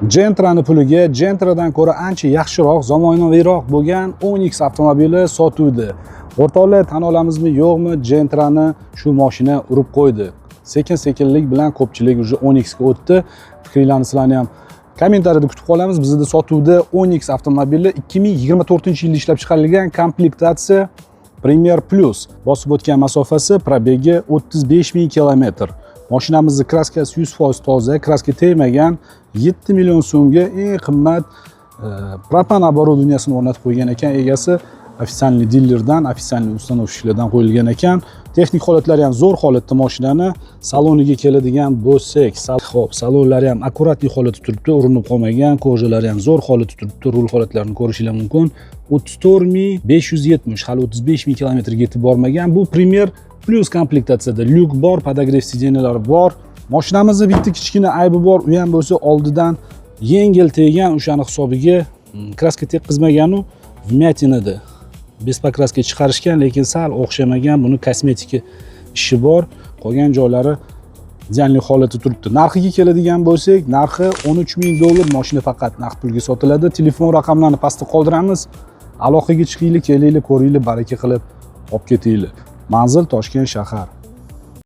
Gentra'ni puliga Gentra'dan ko'ra ancha yaxshiroq, zamonaviyroq bo'lgan Onix avtomobili sotuvda. O'rtoqlar, tan olamizmi, yo'qmi, Gentra'ni shu mashina urib qo'ydi. Sekin-sekinlik bilan ko'pchilik уже Onix ga o'tdi. Fikringizni sizlarni ham kommentariyada kutib qolamiz. Bizda sotuvda Onix avtomobili 2024-yilda ishlab chiqarilgan komplektatsiya Premier Plus. Bosib o'tgan masofasi probegi 35 000 km. Mashinamizning kraskasi 100% toza, kraska tegmagan, 7 million so'mga eng qimmat propan оборудованиесini o'rnatib qo'ygan ekan egasi. Ofitsialniy dilerdan, ofitsialniy ustanovщикlardan qo'yilgan ekan. Texnik holatlari ham zo'r holatda mashinani. Saloniga keladigan bo'lsak, xo'p, salonlari ham akkuratli holatda turibdi, urinib qolmagan, ko'jalari ham zo'r holatda turibdi. Rul holatlarini ko'rishingiz mumkin. 34 570, hali 35 000 kilometrga yetib bormagan. Bu Premier Plus komplektatsiyada lyuk bor, podogrev sideniyalar bor. Mashinamizda bitta kichkina aybi bor, u ham bo'lsa oldidan yengil tegan, o'shani hisobiga kraska tekkizmagan u vmyatinada. Bespa kraska chiqarishgan, lekin sal o'xshamagan, buni kosmetika ishi bor. Qolgan joylari ideal holatda turibdi. Narxiga keladigan bo'lsak, narxi 13 000 dollar, mashina faqat naqd pulga sotiladi. Telefon raqamlarini pastda qoldiramiz. Aloqaga chiqinglar, kelinglar, ko'ringlar, baraka qilib olib ketinglar. Manzil Toshkent shahar.